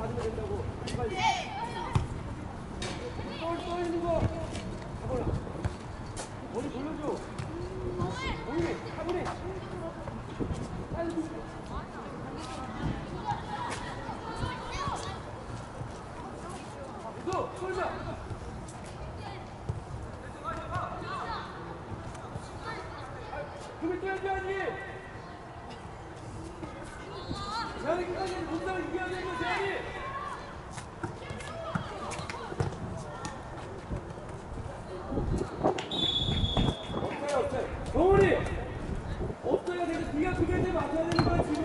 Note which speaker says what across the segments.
Speaker 1: 받으면 된다고. 빨리. 또 있는 거. 가보라. 머리 돌려줘. 오이, 가보래. 너, 쏠자. 그게 뛰어야지. 재현이 끝까지 공상을 이겨야 되는 거, 재현이. 정훈이! 없어야 되는데 네가 그게 맞아야 되는 거야 지금.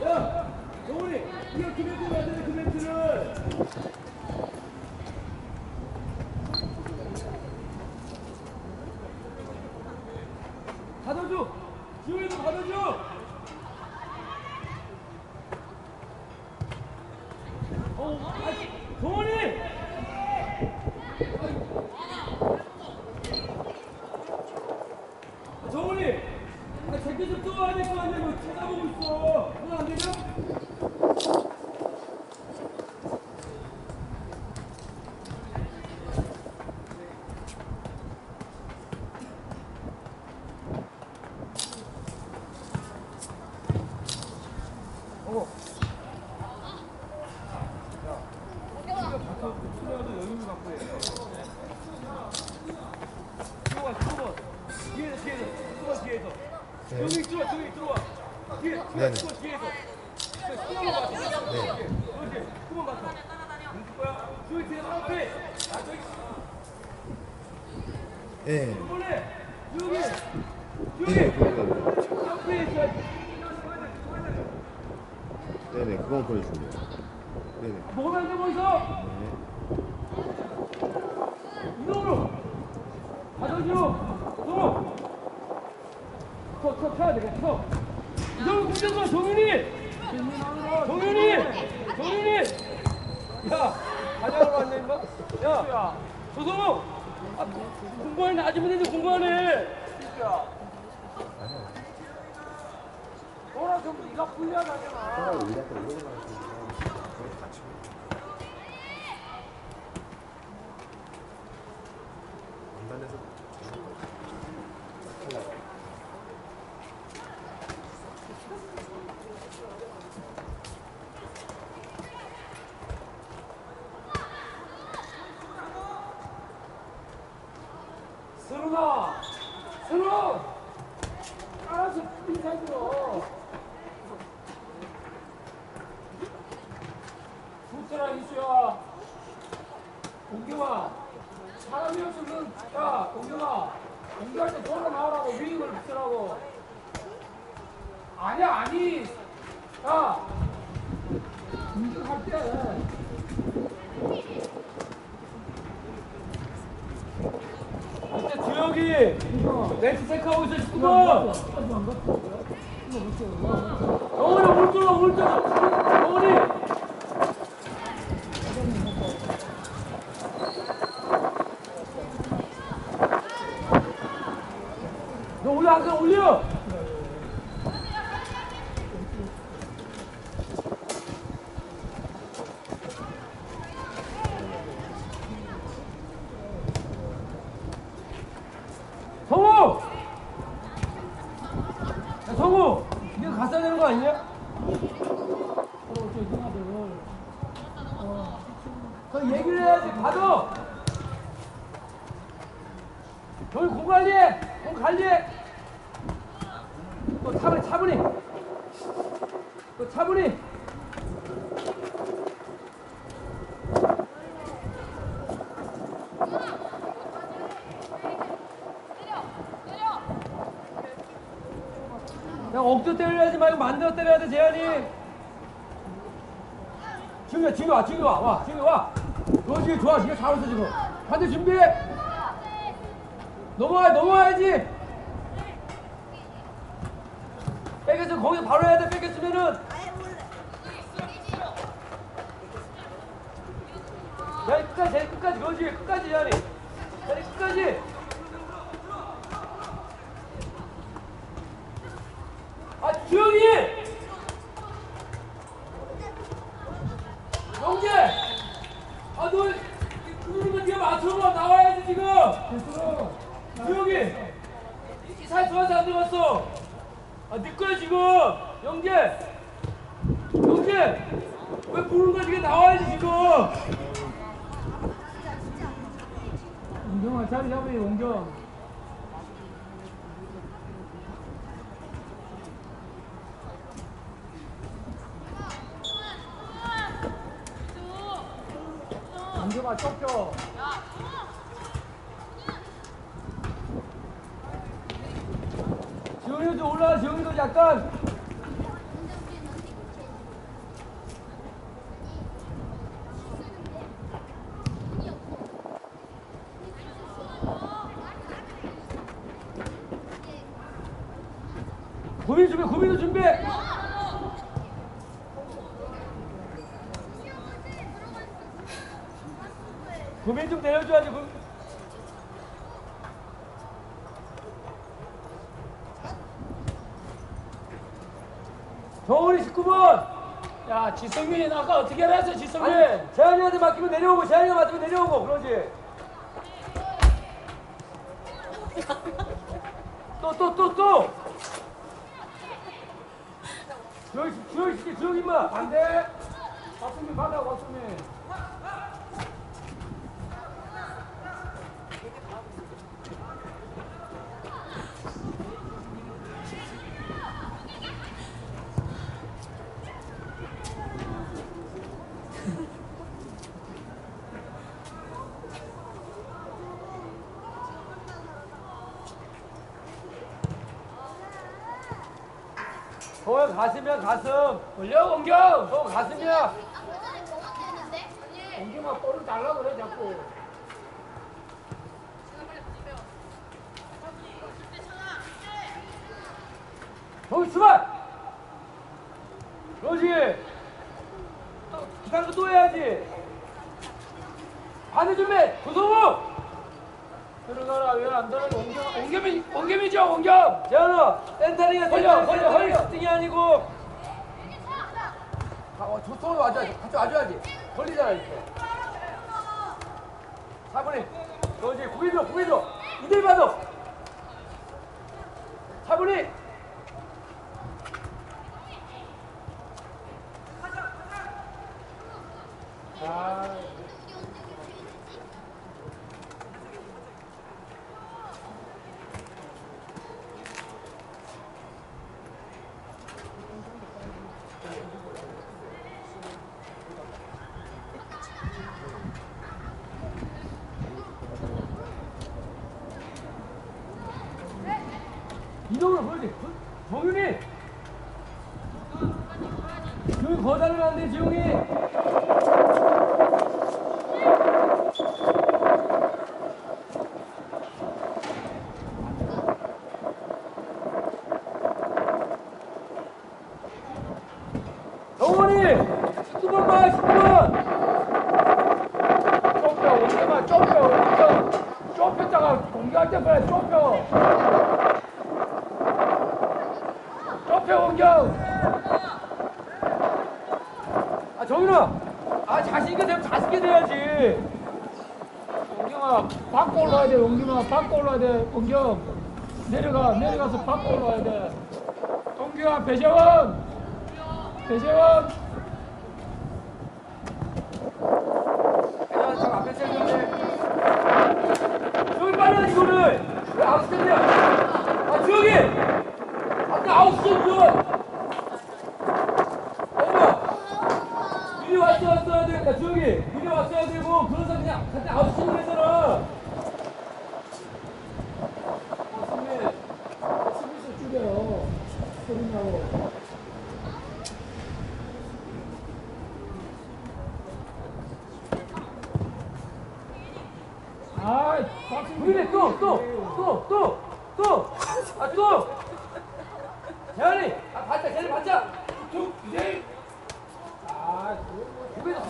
Speaker 1: 야 정훈이 네가 그게 맞아야 돼. 그 멘트를 받아줘. 지훈이도 받아줘. 정훈이 정훈이! 제게 좀 떠와야 될 거 아니야. 뭐 쳐다보고 있어. 그건 안 되냐? 여기 들어와, 저기 들어와. 뒤에,
Speaker 2: 네네.
Speaker 1: 뒤에서. 수영을 봐. 네. 그렇지. 수만 봤어. 뭉칠 거야. 저기 뒤에 사람 앞에. 아, 저기.
Speaker 2: 예.
Speaker 1: 이번에 여기.
Speaker 2: 네, 그거.
Speaker 1: 옆에 있어야지.
Speaker 2: 네네, 그건 보내주세요. 네네.
Speaker 1: 먹으면 안 돼, 거기서.
Speaker 2: 네.
Speaker 1: 이놈으로. 받아줘. 서. 쳐야 되겠어. 서. 이놈을 공격과 정윤이. 정윤이. 야, 가자로 왔냐 임마? 야, 조성우. 아, 공부하네. 낮으면 되지 공부하네. 너랑 좀 네가 불리하다잖아. 서른아! 알아서 인사해줘. 좋더라, 이수야. 공경아, 사람이 없으면, 야, 공경아, 공경할 때 돌아 나오라고, 윙을 붙으라고. 아니. 야, 공경할 때. 이제 주혁이 렌치 체크하고 있어. 19번 정훈이 물 뚫어. 정훈이 너 올려. 안 그래 올려. 성우! 야, 성우! 이거 갔어야 되는 거 아니냐? 그 얘기를 해야지. 받아! 저기 공 관리해! 공 관리해! 또 차분히! 또 차분히! 야, 억지로 때려야지 말고 만들어 때려야 돼, 재현이. 지금 와. 그렇지, 좋아. 네가 잘했어, 지금. 반대 준비해. 넘어와야지. 뺏겼으면 거기서 바로 해야 돼. 뺏겼으면은. 야, 끝까지. 그렇지, 끝까지, 재현이. 끝까지. 아, 주영이! 영재! 아, 너, 그러는 거 네가 맞춰봐. 나와야지, 지금! 됐어. 주영이! 살 좋아서 안 들어갔어. 아, 네 거야, 지금! 영재! 영재! 왜 부르는 거야? 네가 나와야지, 지금!
Speaker 3: 옹경아 자리 잡으니 옹경. 옹경아 좁혀.
Speaker 1: 지영이도 좀 올라가. 지영이도 약간. 고민 준비, 고민도 준비. 고민 좀 내려줘야지. 정훈이 19번.
Speaker 3: 야 지성민 아까 어떻게 했어 지성민?
Speaker 1: 아니, 재한이한테 맡기면 내려오고, 재한이가 맡으면 내려오고, 그러지. 또. 주영이 임마.
Speaker 3: 안 돼. 박수민 받아 박수민.
Speaker 1: 저 가슴이야, 가슴.
Speaker 3: 올려 옹경.
Speaker 1: 저 가슴이야.
Speaker 3: 옹경아 볼을 달라 그래 자꾸.
Speaker 1: 정훈이 출발. 그러지. 기다리고 또 해야지. 반대 준비. 고성우.
Speaker 3: 들어가라 왜 안 들어가 옹겸이죠 옹겸.
Speaker 1: 재한아, 센터링이야.
Speaker 3: 걸려.
Speaker 1: 스팅이 아니고. 저쪽으로 와줘야지. 같이 와줘야지. 걸리잖아, 이렇게. 4분에. 그러지. 고개 들어. 이들 봐도. 4분에.
Speaker 3: 아.
Speaker 1: 이동으로 보여지. 정윤이. 지용이 거달면 안 돼, 지용이. 정원이. 19번 봐, 19번.
Speaker 3: 좁혀 옹겸아 좁혀. 좁혔다가 공격할 때 그래 좁혀. 좁혀 옹경.
Speaker 1: 아, 정윤아. 아, 자신있게 되면 자신있게 돼야지.
Speaker 3: 옹경아 바꿔 올라와야 돼. 옹겸아 바꿔 올라와야 돼. 옹경 내려가서 바꿔 올라와야 돼. 옹경아 배재원.
Speaker 1: 대장 앞에 세는데. 저기 빨리 하지, 이거를. 왜 아웃스탠드야? 아, 주영이! 아까 아웃스탠드! 엄마! 미리 왔어야 되겠다, 주영이. 미리 왔어야 되고, 그래서 그냥 같이 아웃스탠드 했잖아.
Speaker 3: 수비수 줄여. 소리나고. 아,
Speaker 1: 우리네 또! 아, 또! 재환이! 아, 받자, 쟤를 받자!
Speaker 3: 이제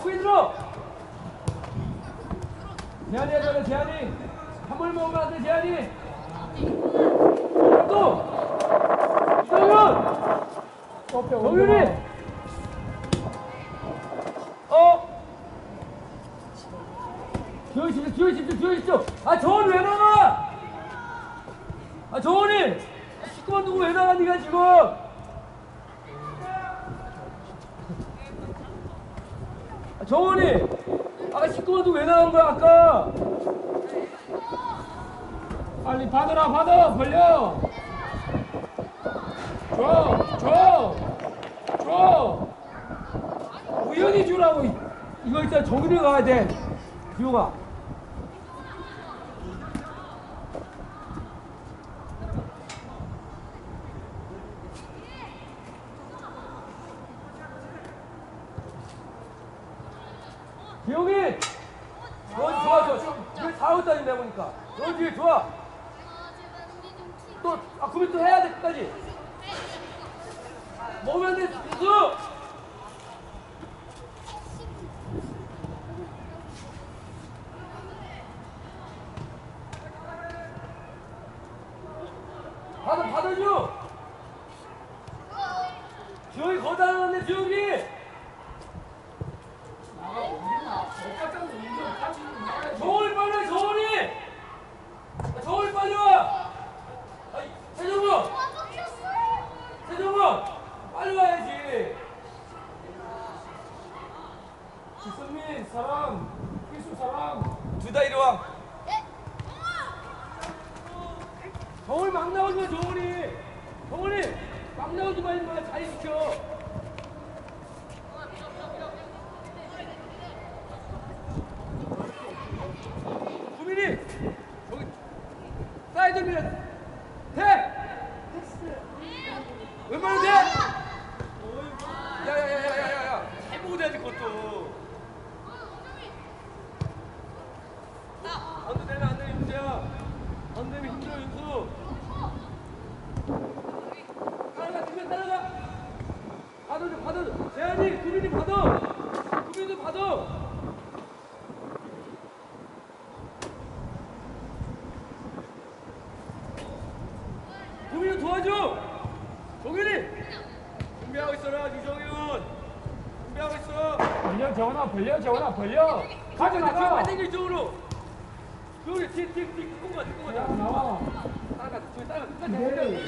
Speaker 1: 고개 들어! 재환이 하잖아, 재환이! 한 번 먹으면 안 돼, 재환이! 또! 이정현! 정윤이! 주여. 아, 정원이 왜 나가? 아, 정원이! 시끄만 두고 왜 나가, 니가 지금? 아, 정원이! 아까 시끄만 두고 왜 나간 거야, 아까?
Speaker 3: 빨리 받아 벌려. 줘. 우연히 주라고.
Speaker 1: 이거 일단 정원이 가야 돼. 주영아. 기영이! 좋아. 이거 잘하고 있다니, 보니까. 너 뒤에 좋아. 또, 그러면 또 해야 돼, 끝까지. 먹으면 안 돼, 민수! 받아줘! 주영이 거다 나왔네, 주영이! 정원이 빨리 와, 정원이 빨리 와! 최정원 빨리 와야지.
Speaker 3: 지선민 사랑, 필수 사랑.
Speaker 1: 둘 다 이리 와. 정원이 막 나오지 마, 정원이 막 나오지 마, 임마. 잘 지켜. 구민이 저기 사이드 밀어. 돼! 웬만하면 돼! 야야야야야야, 해보고 돼야지 그것도. 안 되면 안 되는 문제야. 안 되면 힘들어, 윤수. 따라가. 받아줘. 재현이, 구민이 받아. 구민이도 받아. 구민이 도와줘. 종윤이 준비하고 있어라. 이정윤 준비하고 있어.
Speaker 3: 벌려 재원아. 가져나가.
Speaker 1: 빨리 당겨 이쪽으로. 종윤이 뒤 뒷공간.
Speaker 3: 야, 나와.
Speaker 1: 따라가.
Speaker 3: 네.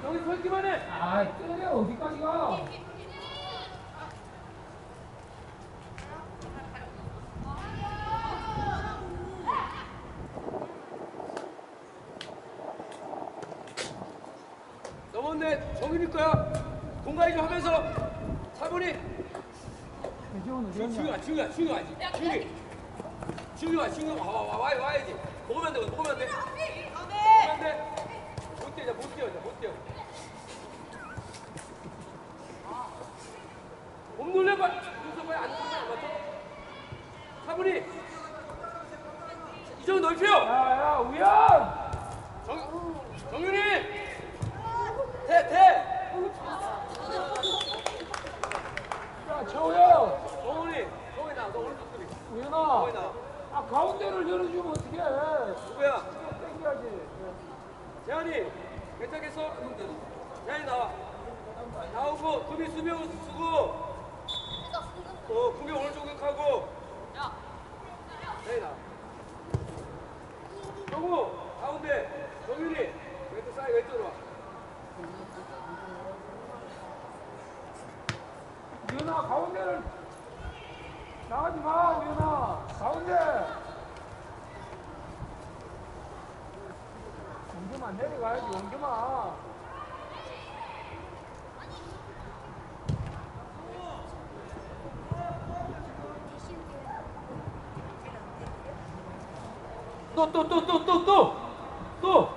Speaker 1: 여기 설기만 해.
Speaker 3: 아, 때려. 어디까지 가?
Speaker 1: 넘었네. 정윤이 거야. 공간이 좀 하면서 차분히.
Speaker 3: 재원 어디 갔냐?
Speaker 1: 지웅이 와야지. 먹으면 안 돼. 못 뛰어. 몸 놀려봐. 윤서 빨리 안 맞춰. 차분히. 이정 넓혀.
Speaker 3: 야, 우연!
Speaker 1: 정윤이. 대.
Speaker 3: 야, 최호영!
Speaker 1: 정훈이 나와. 너 오른쪽 소리.
Speaker 3: 우연아!
Speaker 1: 정훈이 나와.
Speaker 3: 아, 가운데를 열어주면 어떡해?
Speaker 1: 누구야?
Speaker 3: 땡겨야지.
Speaker 1: 재환이 괜찮겠어? 재환이 나와. 나오고 수비 수비하고 쓰고. 공격 오른쪽 공격하고. 재환이 나와. 정우 가운데. 정윤이 왼쪽 사이 왼쪽으로 와.
Speaker 3: 우연아, 가운데를 나가지 마, 우연아. 가운데! 옮겨만 내려가야지, 옮겨만.
Speaker 1: 또.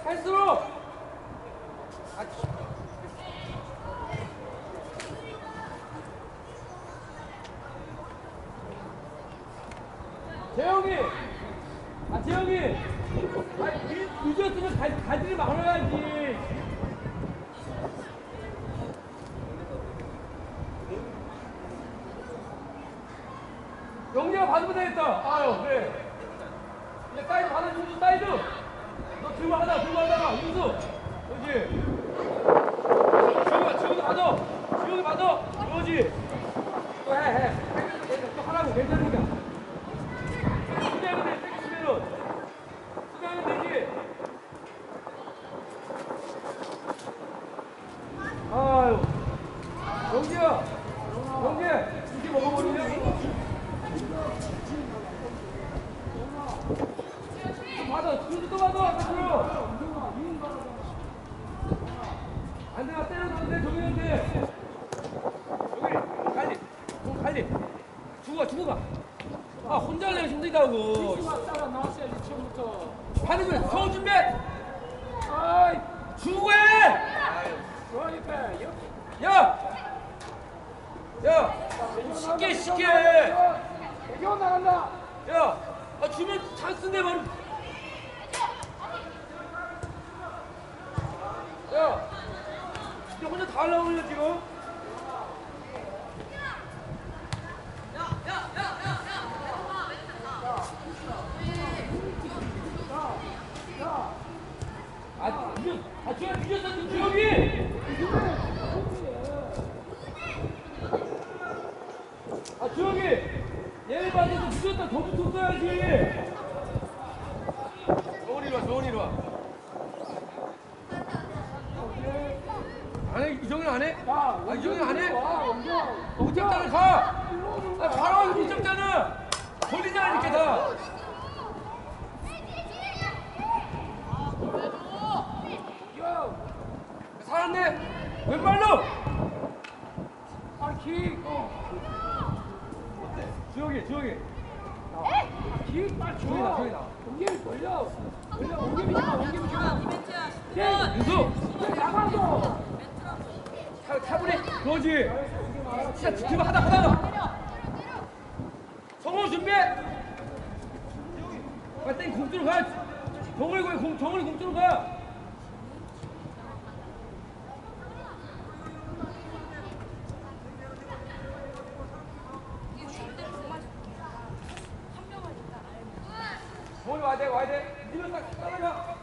Speaker 1: 패스로. 재영이. 늦었으면 가지를 말아야지. 영재가 받으면 되겠다. 아유, 그래. 이제 사이드 받아주고 사이드. 너 들고 하다가 받아. 준수 또 받아. 앞으로. 안 돼, 때려도 안 돼. 정민한테. 여기 갈리. 공 갈리. 주고 가. 아, 혼자 하려면 힘들다고.
Speaker 3: 따라 나왔어야지 처음부터.
Speaker 1: 하는 거 서울 준비.
Speaker 3: 아이,
Speaker 1: 주고 해.
Speaker 3: 좋아니까.
Speaker 1: 야. 쉽게.
Speaker 3: 대교 나간다.
Speaker 1: 야, 주면 찬스인데 바로. 야, 너 혼자 다 하려고 그래 지금. 주혁이 늦었어, 주혁이. 주혁이. 얘를 받아서 늦었다, 더 붙었어야지. 정원이로 와. 안 해? 이정현 안 해? 이정현 안 해? 못 잡잖아, 가. 바로 와서 못 잡잖아. 걸리잖아, 이렇게 다. 살았네. 왼발로.
Speaker 3: 킥.
Speaker 1: 주혁이.
Speaker 3: 킥 빨리 줘.
Speaker 1: 주혁이 나와.
Speaker 3: 옮김이 걸려. 옮김이 줘.
Speaker 1: 윤수.
Speaker 3: 나가서.
Speaker 1: 차분히. 그러지. 진짜 지금 하다가. 성호 준비. 빨리 공주로 가. 정원이 공주로 가. 정원이 와야 돼. 니면 딱 따라가.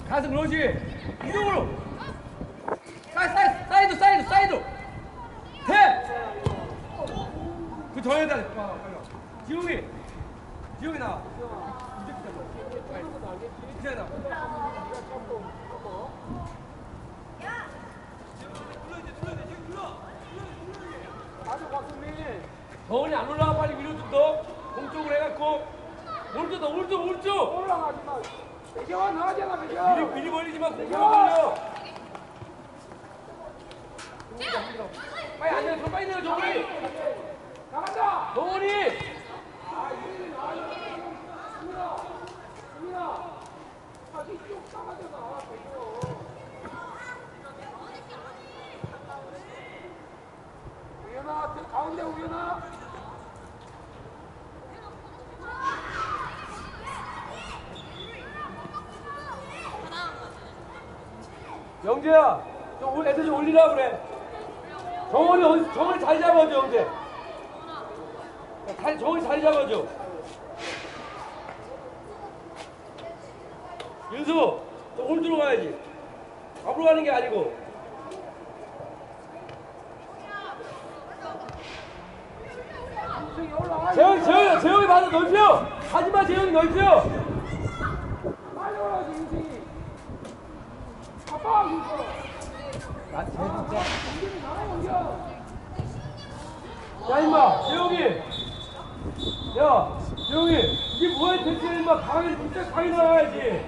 Speaker 1: 가슴 그러지. 이동으로. 사이드. 해. 그 더 해야 돼. 지용이 나와. 이제 나와. 정원이 안 올라가. 빨리 위로 좀 더. 공쪽으로 해갖고. 오른쪽.
Speaker 3: 올라가지 마. 대교가 나가잖아, 대교.
Speaker 1: 미리 벌리지 마. 공쪽으로 벌려. 빨리 안 돼. 빨리 내려, 정원이.
Speaker 3: 나간다.
Speaker 1: 정원이.
Speaker 3: 우연아, 가운데 우연아.
Speaker 1: 영재야, 애들 좀 올리라 그래. 정원이 자리 잡아줘, 영재. 정원이 자리 잡아줘. 윤수, 너 오른쪽으로 가야지. 앞으로 가는 게 아니고. 재영이 받아 넓혀. 하지마, 재영이 넓혀.
Speaker 3: 빨리 올라가지, 인생이. 아빠, 이거.
Speaker 1: 나 진짜.
Speaker 3: 인생이 나가, 옮겨.
Speaker 1: 야, 임마, 재영이. 야, 재영이. 이게 뭐야, 대체 임마. 강하게 진짜 강이 나가야지.